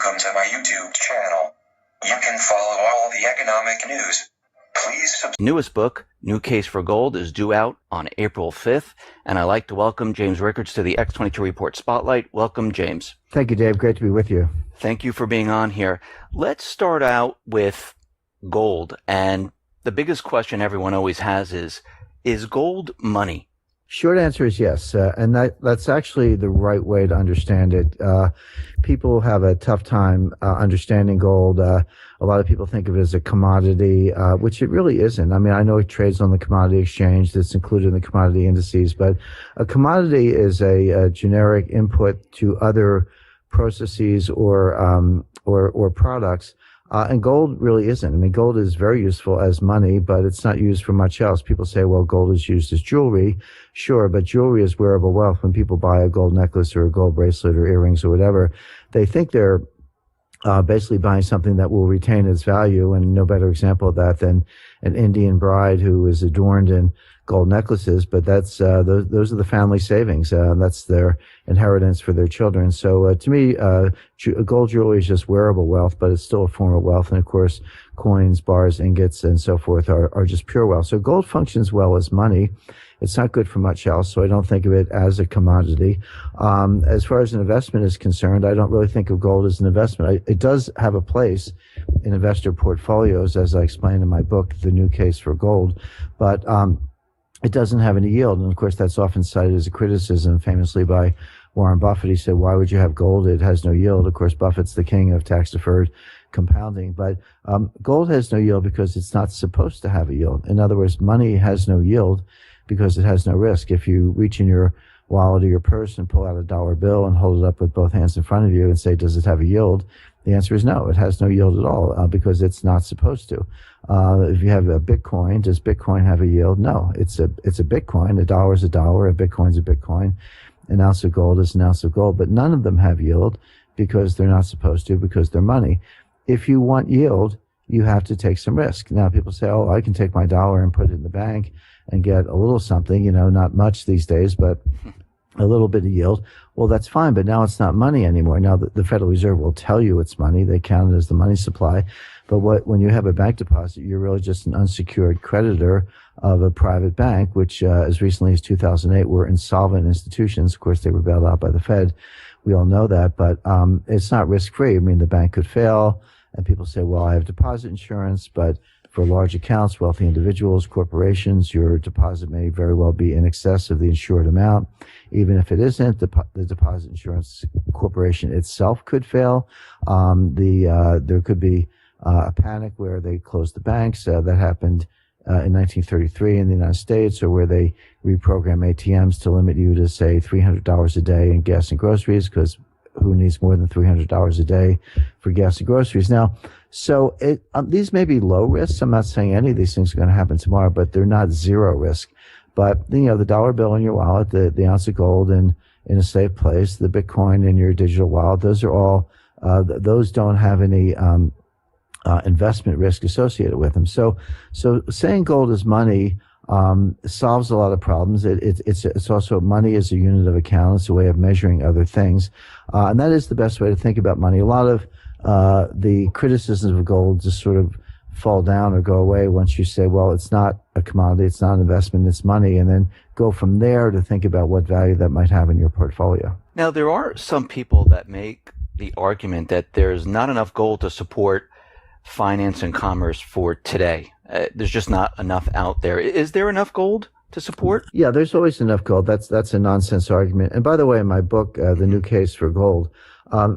Welcome to my YouTube channel. You can follow all the economic news. Please subscribe. Newest book, New Case for Gold, is due out on April 5th, and I'd like to welcome James Rickards to the X22 Report Spotlight. Welcome, James. Thank you, Dave. Great to be with you. Thank you for being on here. Let's start out with gold, and the biggest question everyone always has is gold money? Short answer is yes, and that's actually the right way to understand it. People have a tough time understanding gold. A lot of people think of it as a commodity, which it really isn't. I mean, I know it trades on the commodity exchange that's included in the commodity indices, but a commodity is a generic input to other processes or products. And gold really isn't. I mean, gold is very useful as money, but it's not used for much else. People say, well, gold is used as jewelry. Sure, but jewelry is wearable wealth. When people buy a gold necklace or a gold bracelet or earrings or whatever, they think they're basically buying something that will retain its value. And no better example of that than an Indian bride who is adorned in gold necklaces, but that's those are the family savings. That's their inheritance for their children. So to me, gold jewelry is just wearable wealth, but it's still a form of wealth. And of course, coins, bars, ingots, and so forth are just pure wealth. So gold functions well as money. It's not good for much else, so I don't think of it as a commodity. As far as an investment is concerned, I don't really think of gold as an investment. It does have a place in investor portfolios, as I explained in my book, The New Case for Gold, but it doesn't have any yield. And of course, that's often cited as a criticism, famously by Warren Buffett. He said, why would you have gold? It has no yield. Of course, Buffett's the king of tax-deferred compounding. But gold has no yield because it's not supposed to have a yield. In other words, money has no yield because it has no risk. If you reach in your wallet or your purse and pull out a dollar bill and hold it up with both hands in front of you and say, does it have a yield? The answer is no. It has no yield at all because it's not supposed to. If you have a Bitcoin, does Bitcoin have a yield? No. It's a Bitcoin. A dollar is a dollar. A Bitcoin's a Bitcoin. An ounce of gold is an ounce of gold. But none of them have yield because they're not supposed to, because they're money. If you want yield, you have to take some risk. Now, people say, oh, I can take my dollar and put it in the bank and get a little something, not much these days, but a little bit of yield. Well, that's fine, but now it's not money anymore. Now the Federal Reserve will tell you it's money. They count it as the money supply. But when you have a bank deposit, you're really just an unsecured creditor of a private bank, which as recently as 2008 were insolvent institutions. Of course, they were bailed out by the Fed. We all know that, but it's not risk-free. I mean, the bank could fail, and people say, well, I have deposit insurance, but for large accounts, wealthy individuals, corporations, your deposit may very well be in excess of the insured amount. Even if it isn't, the deposit insurance corporation itself could fail. There could be a panic where they closed the banks. That happened in 1933 in the United States, or where they reprogram ATMs to limit you to, say, $300 a day in gas and groceries, because who needs more than $300 a day for gas and groceries? Now, so these may be low risks. I'm not saying any of these things are going to happen tomorrow, but they're not zero risk. But, the dollar bill in your wallet, the ounce of gold in a safe place, the Bitcoin in your digital wallet, those are all, those don't have any investment risk associated with them. So saying gold is money solves a lot of problems. It's also, money is a unit of account. It's a way of measuring other things. And that is the best way to think about money. A lot of the criticisms of gold just sort of fall down or go away once you say, well, it's not a commodity, it's not an investment, it's money, and then go from there to think about what value that might have in your portfolio. Now, there are some people that make the argument that there's not enough gold to support finance and commerce for today. There's just not enough out there. Is there enough gold to support? Yeah, there's always enough gold. That's a nonsense argument. And by the way, in my book, The New Case for Gold,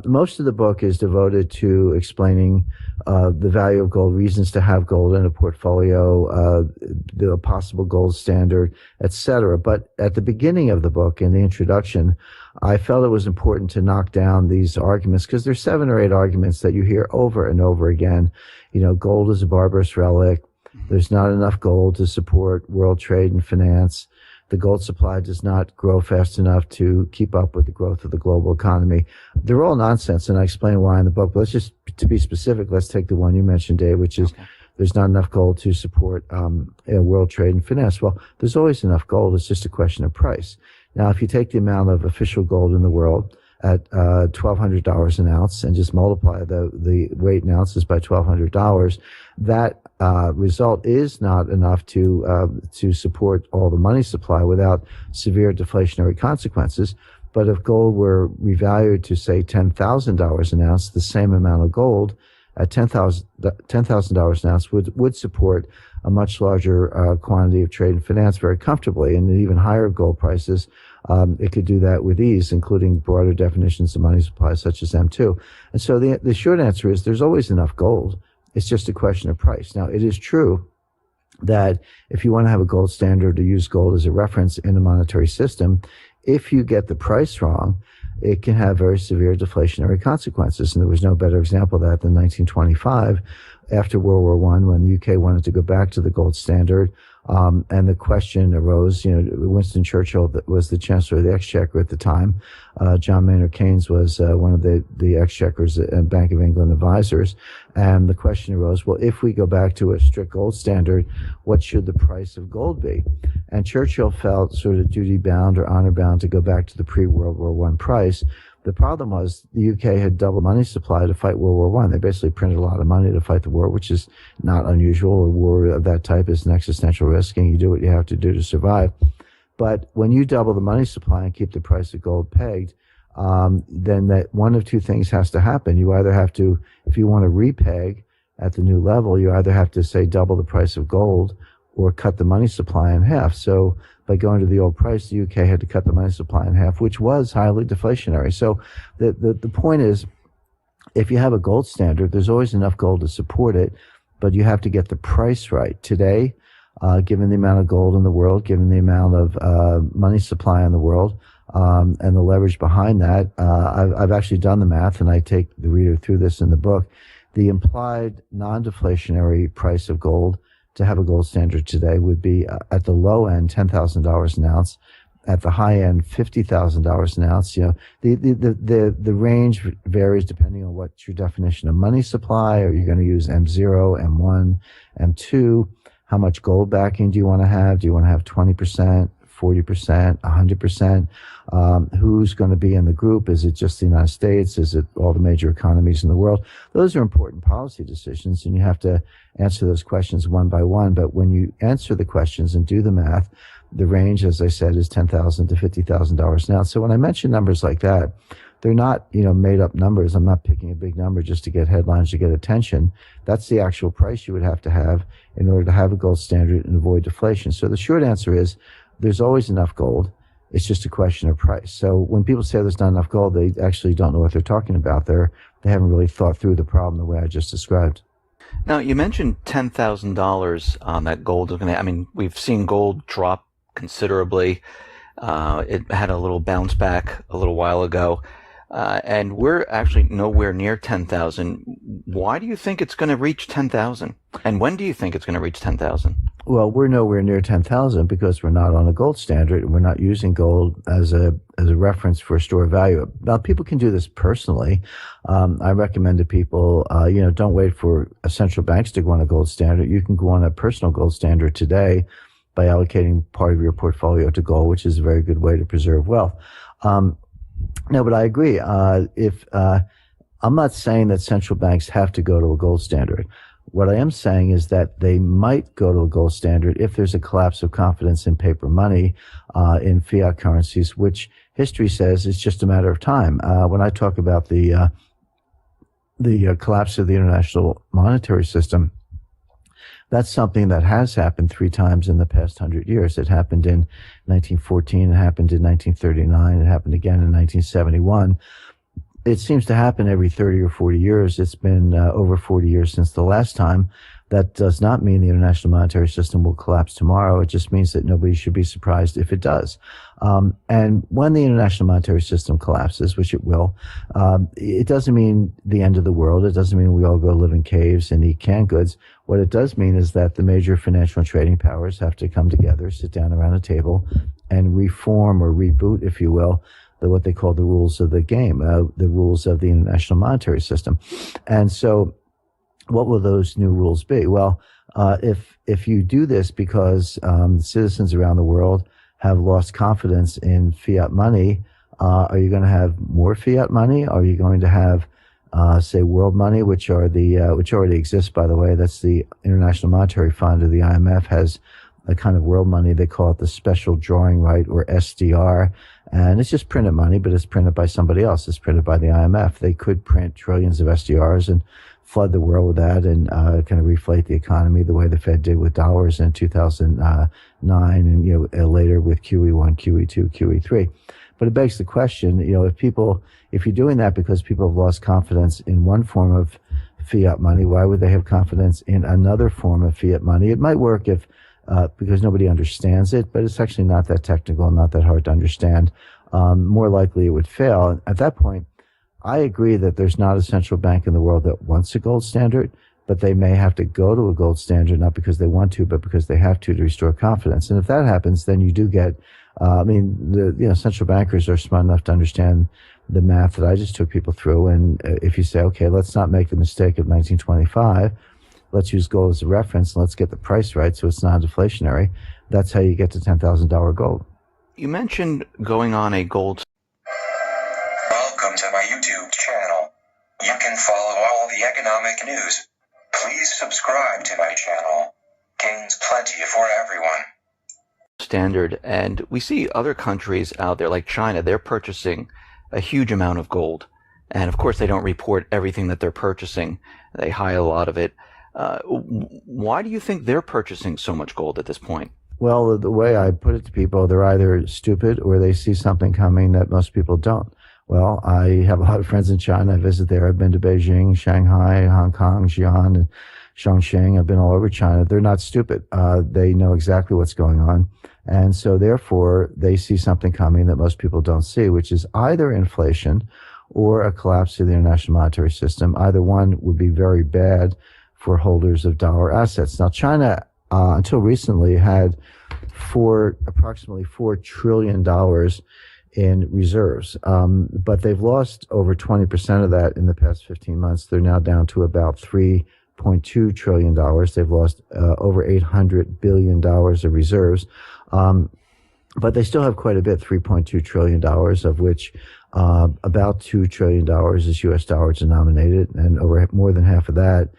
most of the book is devoted to explaining the value of gold, reasons to have gold in a portfolio, the possible gold standard, etc. But at the beginning of the book, in the introduction, I felt it was important to knock down these arguments, because there's 7 or 8 arguments that you hear over and over again. Gold is a barbarous relic. There's not enough gold to support world trade and finance. The gold supply does not grow fast enough to keep up with the growth of the global economy. They're all nonsense, and I explain why in the book. But let's just, to be specific, let's take the one you mentioned, Dave, which is there's not enough gold to support world trade and finance. Well, there's always enough gold. It's just a question of price. Now, if you take the amount of official gold in the world, at $1,200 an ounce and just multiply the weight in ounces by $1,200, that result is not enough to support all the money supply without severe deflationary consequences. But if gold were revalued to, say, $10,000 an ounce, the same amount of gold at $10,000 an ounce would support a much larger quantity of trade and finance very comfortably. And at even higher gold prices, it could do that with ease, including broader definitions of money supply such as M2. And so the short answer is there's always enough gold. It's just a question of price. Now, it is true that if you want to have a gold standard or use gold as a reference in a monetary system, if you get the price wrong, it can have very severe deflationary consequences. And there was no better example of that than 1925, after World War I, when the UK wanted to go back to the gold standard. And the question arose, Winston Churchill was the Chancellor of the Exchequer at the time. John Maynard Keynes was one of the Exchequer's and Bank of England advisors. And the question arose, well, if we go back to a strict gold standard, what should the price of gold be? And Churchill felt sort of duty-bound or honor-bound to go back to the pre-World War I price. The problem was the UK had double money supply to fight World War I. They basically printed a lot of money to fight the war, which is not unusual. A war of that type is an existential risk, and you do what you have to do to survive. But when you double the money supply and keep the price of gold pegged, then that one of two things has to happen. You either have to, if you want to repeg at the new level, you either have to, say, double the price of gold or cut the money supply in half. So by going to the old price, the UK had to cut the money supply in half, which was highly deflationary. So the point is, if you have a gold standard, there's always enough gold to support it, but you have to get the price right. Today, given the amount of gold in the world, given the amount of money supply in the world, and the leverage behind that, I've actually done the math, and I take the reader through this in the book. The implied non-deflationary price of gold to have a gold standard today would be at the low end $10,000 an ounce, at the high end $50,000 an ounce. The range varies depending on what your definition of money supply. Are you going to use M0, M1, M2? How much gold backing do you want to have? Do you want to have 20%, 40%, 100%? Who's going to be in the group? Is it just the United States? Is it all the major economies in the world? Those are important policy decisions, and you have to answer those questions one by one. But when you answer the questions and do the math, the range, as I said, is $10,000 to $50,000 an ounce. So when I mention numbers like that, they're not, made up numbers. I'm not picking a big number just to get headlines, to get attention. That's the actual price you would have to have in order to have a gold standard and avoid deflation. So the short answer is there's always enough gold. It's just a question of price. So when people say there's not enough gold, they actually don't know what they're talking about. They haven't really thought through the problem the way I just described. Now, you mentioned $10,000 that gold is going to, we've seen gold drop considerably. It had a little bounce back a little while ago. And we're actually nowhere near 10,000. Why do you think it's going to reach 10,000? And when do you think it's going to reach 10,000? Well, we're nowhere near 10,000 because we're not on a gold standard, and we're not using gold as a reference for store value. Now, people can do this personally. I recommend to people, don't wait for central banks to go on a gold standard. You can go on a personal gold standard today by allocating part of your portfolio to gold, which is a very good way to preserve wealth. No, but I agree. I'm not saying that central banks have to go to a gold standard. What I am saying is that they might go to a gold standard if there's a collapse of confidence in paper money, in fiat currencies, which history says is just a matter of time. When I talk about the collapse of the international monetary system, that's something that has happened 3 times in the past 100 years. It happened in 1914, it happened in 1939, it happened again in 1971. It seems to happen every 30 or 40 years. It's been over 40 years since the last time. That does not mean the international monetary system will collapse tomorrow. It just means that nobody should be surprised if it does. And when the international monetary system collapses, which it will, it doesn't mean the end of the world. It doesn't mean we all go live in caves and eat canned goods. What it does mean is that the major financial and trading powers have to come together, sit down around a table, and reform or reboot, if you will, what they call the rules of the game, the rules of the international monetary system. And so what will those new rules be? Well, if you do this because citizens around the world have lost confidence in fiat money, Are you going to have more fiat money? Are you going to have, say, world money, which already exists, by the way? That's the International Monetary Fund, or the IMF has a kind of world money. They call it the special drawing right, or SDR. And it's just printed money, but it's printed by somebody else. It's printed by the IMF. They could print trillions of SDRs and flood the world with that and kind of reflate the economy the way the Fed did with dollars in 2009 and later with QE1, QE2, QE3. But it begs the question, if you're doing that because people have lost confidence in one form of fiat money, why would they have confidence in another form of fiat money? It might work if because nobody understands it, but it's actually not that technical, not that hard to understand. More likely it would fail. At that point, I agree that there's not a central bank in the world that wants a gold standard, but they may have to go to a gold standard, not because they want to, but because they have to restore confidence. And if that happens, then you do get, central bankers are smart enough to understand the math that I just took people through. And if you say, okay, let's not make the mistake of 1925, let's use gold as a reference and let's get the price right so it's not deflationary. That's how you get to $10,000 gold. You mentioned going on a gold. Welcome to my YouTube channel. You can follow all the economic news. Please subscribe to my channel. Gains plenty for everyone. Standard, and we see other countries out there like China, they're purchasing a huge amount of gold. And of course, they don't report everything that they're purchasing. They hide a lot of it. Why do you think they're purchasing so much gold at this point? Well, the way I put it to people, they're either stupid or they see something coming that most people don't. Well, I have a lot of friends in China. I visit there. I've been to Beijing, Shanghai, Hong Kong, Xi'an, and Chongqing. I've been all over China. They're not stupid. They know exactly what's going on. And so therefore, they see something coming that most people don't see, which is either inflation or a collapse of the international monetary system. Either one would be very bad for holders of dollar assets. Now, China, until recently, had approximately $4 trillion in reserves. But they've lost over 20% of that in the past 15 months. They're now down to about $3.2 trillion. They've lost over $800 billion of reserves. But they still have quite a bit, $3.2 trillion, of which about $2 trillion is U.S. dollar denominated, and over more than half of that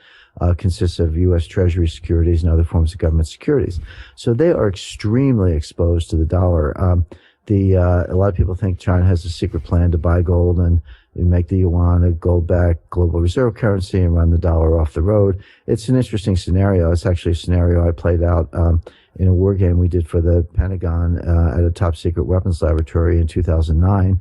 consists of U.S. Treasury securities and other forms of government securities. So they are extremely exposed to the dollar. A lot of people think China has a secret plan to buy gold and make the yuan a gold-backed global reserve currency and run the dollar off the road. It's an interesting scenario. It's actually a scenario I played out in a war game we did for the Pentagon at a top-secret weapons laboratory in 2009.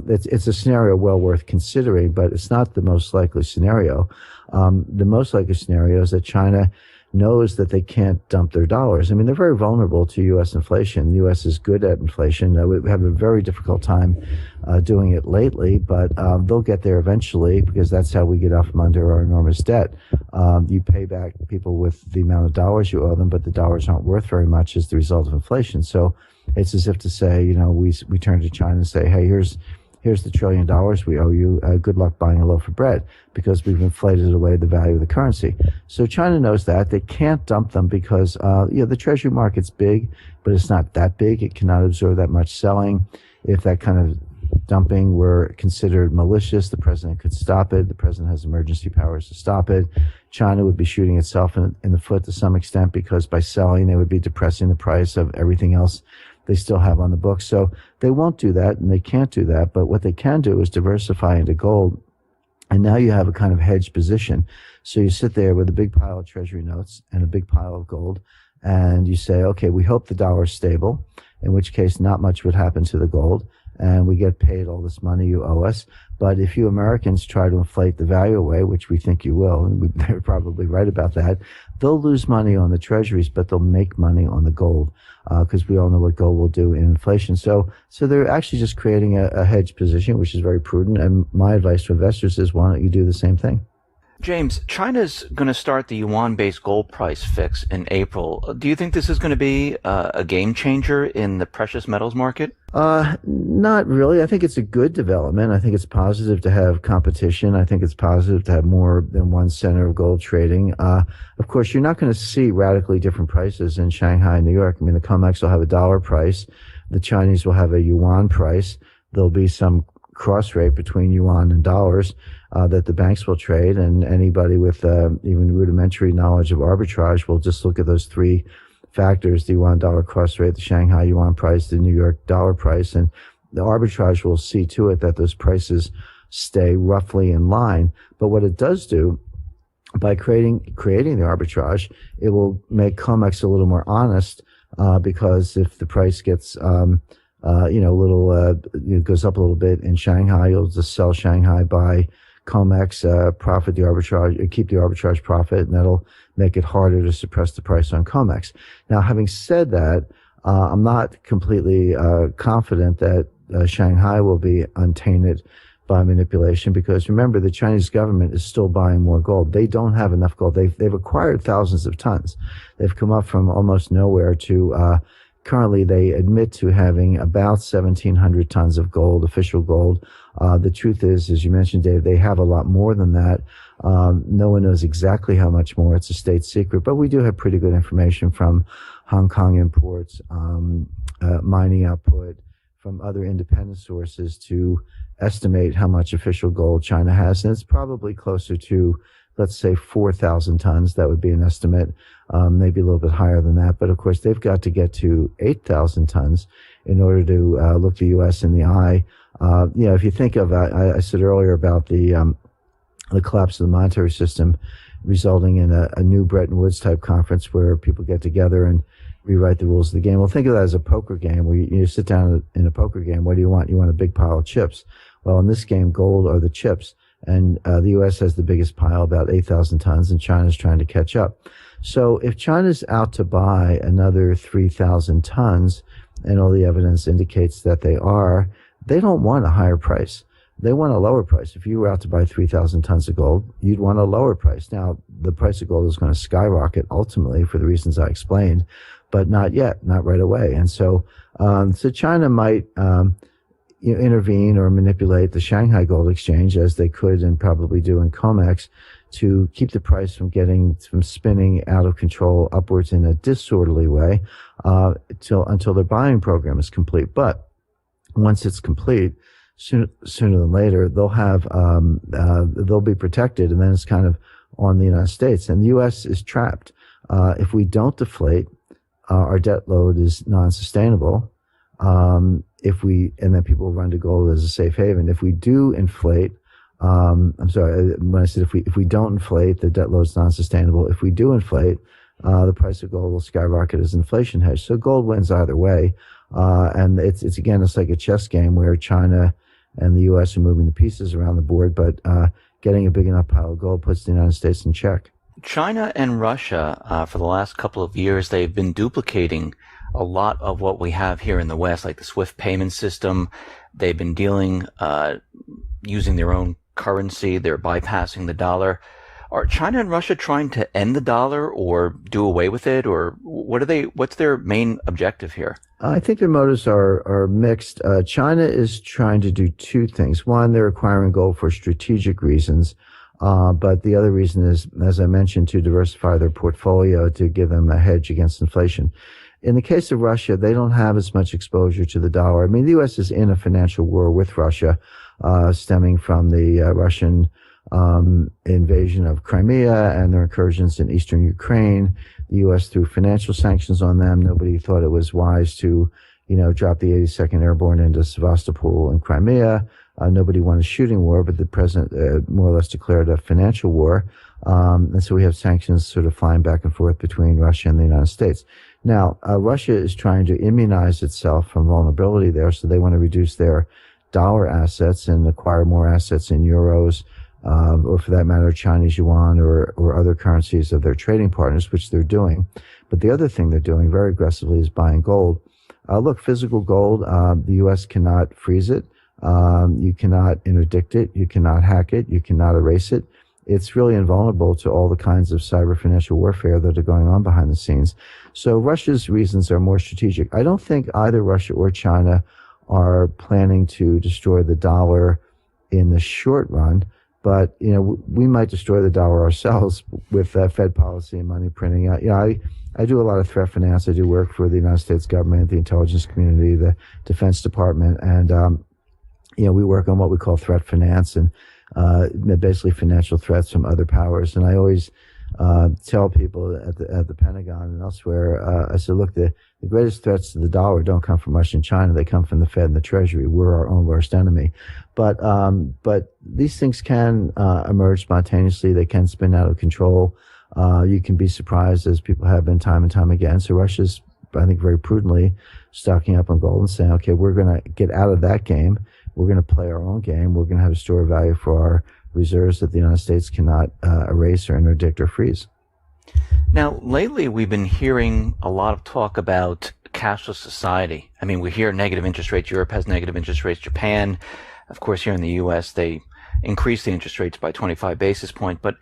It's a scenario well worth considering, but it's not the most likely scenario. The most likely scenario is that China knows that they can't dump their dollars. I mean, they're very vulnerable to U.S. inflation. The U.S. is good at inflation. We have a very difficult time doing it lately, but they'll get there eventually because that's how we get out from under our enormous debt. You pay back people with the amount of dollars you owe them, but the dollars aren't worth very much as the result of inflation. So it's as if to say, we turn to China and say, hey, here's the $1 trillion we owe you. Good luck buying a loaf of bread, because we've inflated away the value of the currency. So China knows that. They can't dump them because, the treasury market's big, but it's not that big. It cannot absorb that much selling. If that kind of dumping were considered malicious, the president could stop it. The president has emergency powers to stop it. China would be shooting itself in the foot to some extent, because by selling, they would be depressing the price of everything else they still have on the books. So they won't do that, and they can't do that. But what they can do is diversify into gold. And now you have a kind of hedged position. So you sit there with a big pile of treasury notes and a big pile of gold, and you say, okay, we hope the dollar's stable, in which case not much would happen to the gold, and we get paid all this money you owe us. But if you Americans try to inflate the value away, which we think you will, and they're probably right about that, they'll lose money on the treasuries, but they'll make money on the gold, because we all know what gold will do in inflation. So they're actually just creating a hedge position, which is very prudent. And my advice to investors is, why don't you do the same thing? James, China's going to start the yuan-based gold price fix in April. Do you think this is going to be a game changer in the precious metals market? Not really. I think it's a good development. I think it's positive to have competition. I think it's positive to have more than one center of gold trading. Of course, you're not going to see radically different prices in Shanghai and New York. I mean, the COMEX will have a dollar price. The Chinese will have a yuan price. there'll be some cross rate between yuan and dollars that the banks will trade, and anybody with even rudimentary knowledge of arbitrage will just look at those three factors: the yuan dollar cross rate, the Shanghai yuan price, the New York dollar price, and the arbitrage will see to it that those prices stay roughly in line. But what it does do, by creating the arbitrage, it will make COMEX a little more honest, because if the price gets goes up a little bit in Shanghai, you'll just sell Shanghai, buy COMEX, profit the arbitrage, keep the arbitrage profit, and that'll make it harder to suppress the price on COMEX. Now, having said that, I'm not completely confident that Shanghai will be untainted by manipulation, because remember, the Chinese government is still buying more gold. They don't have enough gold. They've acquired thousands of tons. They've come up from almost nowhere to currently they admit to having about 1,700 tons of gold, official gold. The truth is, as you mentioned, Dave, they have a lot more than that. No one knows exactly how much more. It's a state secret, but we do have pretty good information from Hong Kong imports, mining output, from other independent sources to estimate how much official gold China has. And it's probably closer to, let's say, 4,000 tons. That would be an estimate, maybe a little bit higher than that. But of course, they've got to get to 8,000 tons in order to look the U.S. in the eye. If you think of, I said earlier about the collapse of the monetary system resulting in a new Bretton Woods type conference where people get together and rewrite the rules of the game. Well, think of that as a poker game where you sit down in a poker game. What do you want? You want a big pile of chips. Well, in this game, gold are the chips. And the U.S. has the biggest pile, about 8,000 tons, and China's trying to catch up. So if China's out to buy another 3,000 tons, and all the evidence indicates that they don't want a higher price. They want a lower price. If you were out to buy 3,000 tons of gold, you'd want a lower price. Now, the price of gold is going to skyrocket ultimately for the reasons I explained, but not yet, not right away. And so China might intervene or manipulate the Shanghai Gold Exchange, as they could and probably do in COMEX, to keep the price from spinning out of control upwards in a disorderly way until their buying program is complete. But once it's complete, sooner than later, they'll be protected, and then it's kind of on the United States. And the U.S. is trapped. If we don't deflate, our debt load is non-sustainable. And then people run to gold as a safe haven. If we do inflate, I'm sorry, when I said if we don't inflate, the debt load is non-sustainable. If we do inflate, the price of gold will skyrocket as inflation hedge. So gold wins either way. And it's like a chess game where China and the U.S. are moving the pieces around the board, but getting a big enough pile of gold puts the United States in check. China and Russia, for the last couple of years, they've been duplicating a lot of what we have here in the West, like the SWIFT payment system. They've been dealing using their own currency. They're bypassing the dollar. Are China and Russia trying to end the dollar or do away with it, or what's their main objective here? I think their motives are mixed. China is trying to do two things. One, they're acquiring gold for strategic reasons. But the other reason is, as I mentioned, to diversify their portfolio, to give them a hedge against inflation. In the case of Russia, they don't have as much exposure to the dollar. I mean, the U.S. is in a financial war with Russia, stemming from the Russian invasion of Crimea and their incursions in eastern Ukraine. The U.S. threw financial sanctions on them. Nobody thought it was wise to, drop the 82nd Airborne into Sevastopol and Crimea. Nobody wanted a shooting war, but the president more or less declared a financial war. And so we have sanctions sort of flying back and forth between Russia and the United States. Now, Russia is trying to immunize itself from vulnerability there, so they want to reduce their dollar assets and acquire more assets in euros, or for that matter, Chinese yuan or other currencies of their trading partners, which they're doing. But the other thing they're doing very aggressively is buying gold. Look, physical gold, the U.S. cannot freeze it. You cannot interdict it. You cannot hack it. You cannot erase it. It's really invulnerable to all the kinds of cyber financial warfare that are going on behind the scenes. So Russia's reasons are more strategic. I don't think either Russia or China are planning to destroy the dollar in the short run, but we might destroy the dollar ourselves with Fed policy and money printing. I do a lot of threat finance. I do work for the United States government, the intelligence community, the Defense Department, and we work on what we call threat finance, and basically financial threats from other powers. And I always tell people at the Pentagon and elsewhere, I said, look, the greatest threats to the dollar don't come from Russia and China. They come from the Fed and the Treasury. We're our own worst enemy. But these things can emerge spontaneously. They can spin out of control. You can be surprised, as people have been time and time again. So Russia's, I think, very prudently stocking up on gold and saying, okay, we're going to get out of that game. We're going to play our own game. We're going to have a store of value for our reserves that the United States cannot erase or interdict or freeze. Now, lately, we've been hearing a lot of talk about cashless society. I mean, we hear negative interest rates. Europe has negative interest rates. Japan, of course, here in the U.S., they increased the interest rates by 25 basis points. But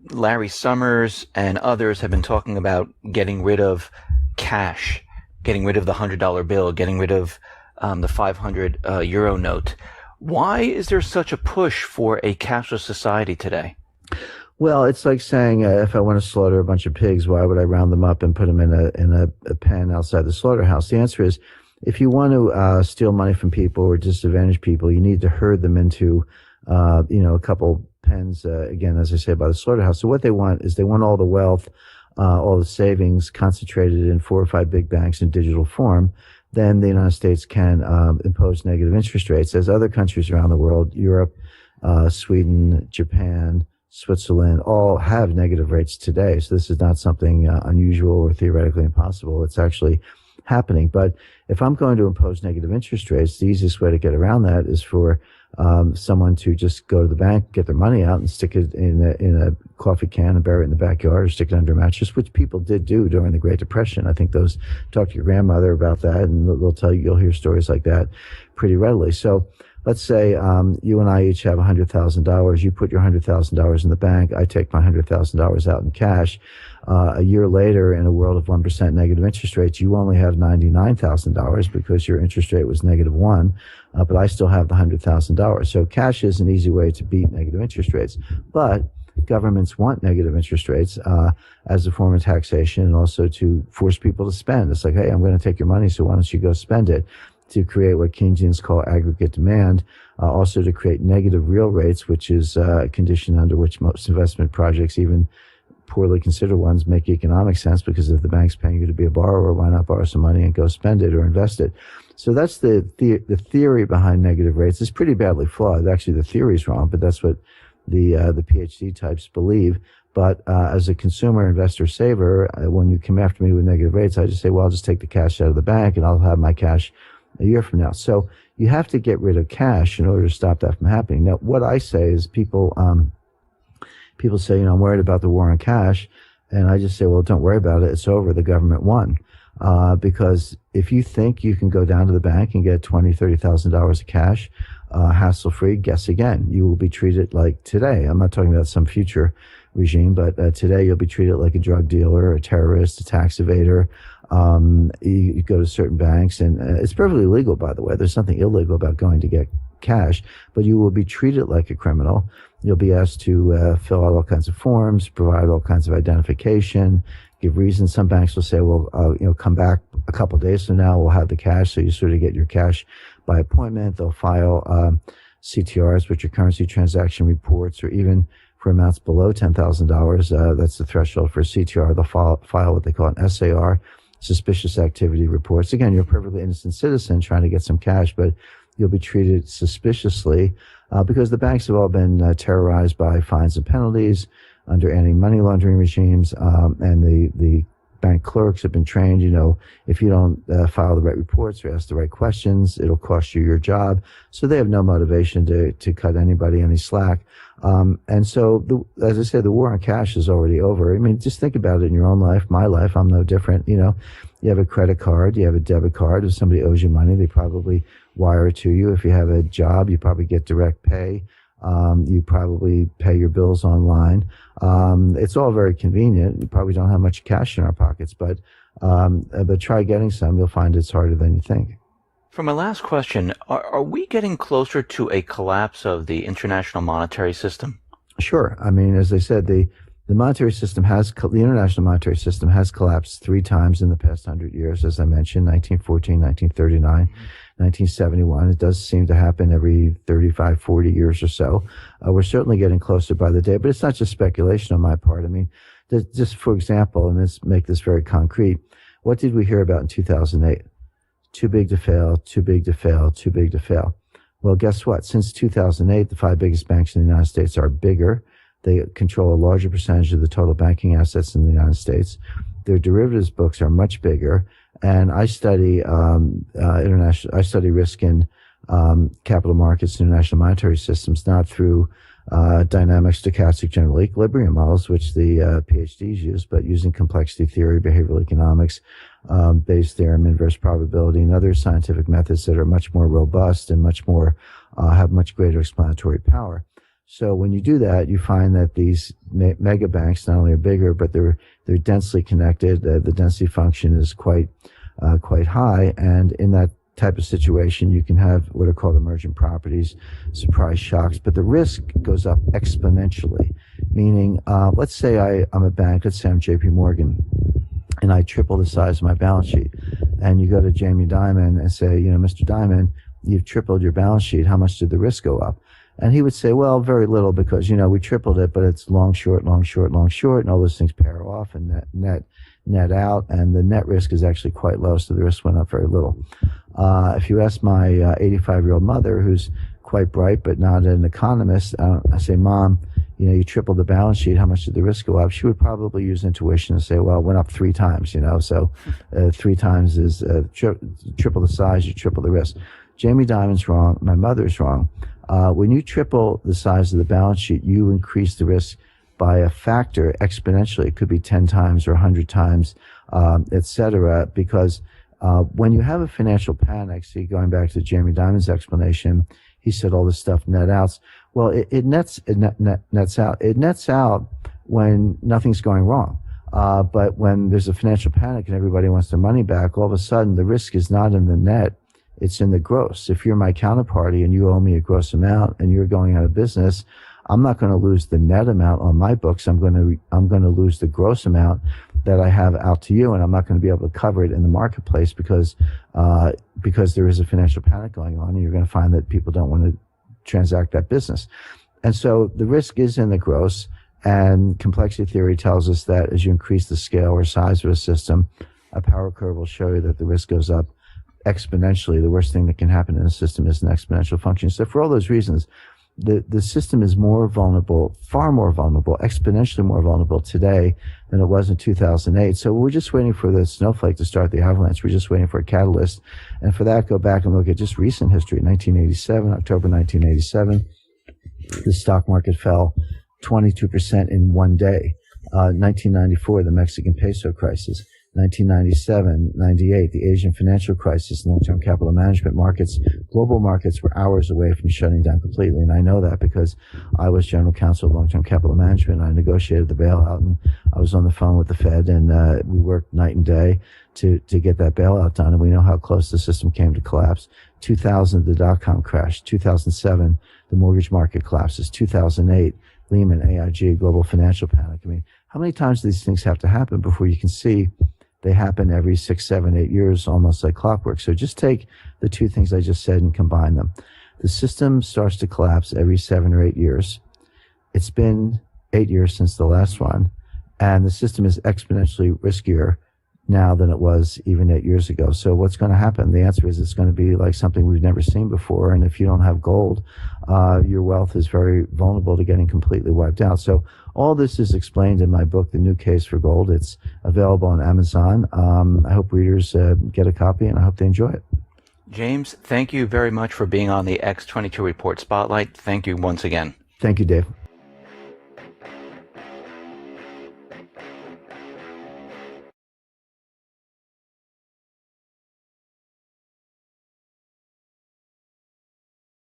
Larry Summers and others have been talking about getting rid of cash, getting rid of the $100 bill, getting rid of the 500 euro note. Why is there such a push for a cashless society today? Well, it's like saying, if I want to slaughter a bunch of pigs, why would I round them up and put them in a pen outside the slaughterhouse? The answer is, if you want to steal money from people or disadvantage people, you need to herd them into, a couple pens, again, as I say, by the slaughterhouse. So what they want is they want all the wealth, all the savings concentrated in 4 or 5 big banks in digital form. Then the United States can impose negative interest rates, as other countries around the world, Europe, Sweden, Japan, Switzerland, all have negative rates today. So this is not something unusual or theoretically impossible. It's actually happening. But if I'm going to impose negative interest rates, the easiest way to get around that is for someone to just go to the bank, get their money out, and stick it in a coffee can and bury it in the backyard, or stick it under a mattress, which people did do during the Great Depression. I think talk to your grandmother about that, and they'll tell you, you'll hear stories like that pretty readily. So let's say you and I each have $100,000. You put your $100,000 in the bank. I take my $100,000 out in cash. A year later, in a world of 1% negative interest rates, you only have $99,000 because your interest rate was -1, but I still have the $100,000. So cash is an easy way to beat negative interest rates. But governments want negative interest rates as a form of taxation, and also to force people to spend. It's like, hey, I'm going to take your money, so why don't you go spend it? To create what Keynesians call aggregate demand, also to create negative real rates, which is a condition under which most investment projects, even poorly considered ones, make economic sense, because if the bank's paying you to be a borrower, why not borrow some money and go spend it or invest it? So that's the theory behind negative rates. It's pretty badly flawed. Actually, the theory is wrong, but that's what the PhD types believe. But as a consumer, investor, saver, when you come after me with negative rates, I just say, well, I'll just take the cash out of the bank and I'll have my cash a year from now. So you have to get rid of cash in order to stop that from happening. Now, what I say is people say, I'm worried about the war on cash. And I just say, well, don't worry about it. It's over. The government won. Because if you think you can go down to the bank and get $20,000, $30,000 of cash, hassle-free, guess again. You will be treated like today. I'm not talking about some future regime, but today you'll be treated like a drug dealer, a terrorist, a tax evader. You go to certain banks, and it's perfectly legal, by the way. There's nothing illegal about going to get cash, but you will be treated like a criminal. You'll be asked to fill out all kinds of forms, provide all kinds of identification, give reasons. Some banks will say, well, come back a couple of days from now, we'll have the cash. So you sort of get your cash by appointment. They'll file CTRs, which are currency transaction reports, or even for amounts below $10,000, that's the threshold for a CTR. They'll file what they call an SAR, suspicious activity reports. Again, you're a perfectly innocent citizen trying to get some cash, but you'll be treated suspiciously because the banks have all been terrorized by fines and penalties under anti-money laundering regimes, and the bank clerks have been trained, if you don't file the right reports or ask the right questions, it'll cost you your job. So they have no motivation to cut anybody any slack. And so, as I said, the war on cash is already over. I mean, just think about it in your own life, my life. I'm no different. You have a credit card, you have a debit card. If somebody owes you money, they probably wire it to you. If you have a job, you probably get direct pay. You probably pay your bills online. It's all very convenient. We probably don't have much cash in our pockets, but try getting some. You'll find it's harder than you think. For my last question, are we getting closer to a collapse of the international monetary system? Sure. I mean, as I said, the monetary system the international monetary system has collapsed 3 times in the past 100 years, as I mentioned, 1914, 1939, 1971. It does seem to happen every 35, 40 years or so. We're certainly getting closer by the day, but it's not just speculation on my part. I mean, just for example, and let's make this very concrete, what did we hear about in 2008? Too big to fail, too big to fail, too big to fail. Well, guess what? Since 2008, the five biggest banks in the United States are bigger. They control a larger percentage of the total banking assets in the United States. Their derivatives books are much bigger. And I study I study risk in capital markets, international monetary systems, not through dynamic stochastic general equilibrium models, which the PhDs use, but using complexity theory, behavioral economics, Bayes' theorem, inverse probability, and other scientific methods that are much more robust and much more have much greater explanatory power. So when you do that, you find that these mega banks not only are bigger, but they're densely connected. The density function is quite high, and in that type of situation, you can have what are called emergent properties, surprise shocks, but the risk goes up exponentially. Meaning, let's say I'm a bank, let's say I'm JP Morgan, and I triple the size of my balance sheet. And you go to Jamie Dimon and say, Mr. Dimon, you've tripled your balance sheet. How much did the risk go up? And he would say, well, very little, because, we tripled it, but it's long, short, long, short, long, short, and all those things pair off and net out, and the net risk is actually quite low, so the risk went up very little. If you ask my 85-year-old mother, who's quite bright but not an economist, I say, Mom, you tripled the balance sheet, how much did the risk go up? She would probably use intuition and say, well, it went up 3 times, so 3 times is triple the size, you triple the risk. Jamie Dimon's wrong, my mother's wrong. When you triple the size of the balance sheet, you increase the risk by a factor exponentially. It could be 10 times or 100 times, et cetera, because when you have a financial panic, see, going back to Jamie Dimon's explanation, he said all this stuff net outs. Well, it nets out. It nets out when nothing's going wrong. But when there's a financial panic and everybody wants their money back, all of a sudden the risk is not in the net, it's in the gross. If you're my counterparty and you owe me a gross amount and you're going out of business, I'm not going to lose the net amount on my books. I'm going to lose the gross amount that I have out to you, and I'm not going to be able to cover it in the marketplace because there is a financial panic going on, and you're going to find that people don't want to transact that business. And so the risk is in the gross, and complexity theory tells us that as you increase the scale or size of a system, a power curve will show you that the risk goes up exponentially. The worst thing that can happen in a system is an exponential function. So for all those reasons, the system is more vulnerable, far more vulnerable, exponentially more vulnerable today than it was in 2008. So we're just waiting for the snowflake to start the avalanche. We're just waiting for a catalyst. And for that, go back and look at just recent history. 1987, October 1987, the stock market fell 22% in one day. 1994, the Mexican peso crisis. 1997, 98, the Asian financial crisis, long-term capital management markets, global markets were hours away from shutting down completely. And I know that because I was general counsel of long-term capital management. I negotiated the bailout, and I was on the phone with the Fed, and we worked night and day to get that bailout done. And we know how close the system came to collapse. 2000, the dot-com crash. 2007, the mortgage market collapses. 2008, Lehman, AIG, global financial panic. I mean, how many times do these things have to happen before you can see they happen every 6, 7, 8 years, almost like clockwork? So just take the two things I just said and combine them. The system starts to collapse every 7 or 8 years. It's been 8 years since the last one, and the system is exponentially riskier now than it was even 8 years ago. So what's going to happen? The answer is it's going to be like something we've never seen before. And if you don't have gold, your wealth is very vulnerable to getting completely wiped out. So all this is explained in my book, The New Case for Gold. It's available on Amazon. I hope readers get a copy, and I hope they enjoy it. James, thank you very much for being on the X22 Report Spotlight. Thank you once again. Thank you, Dave.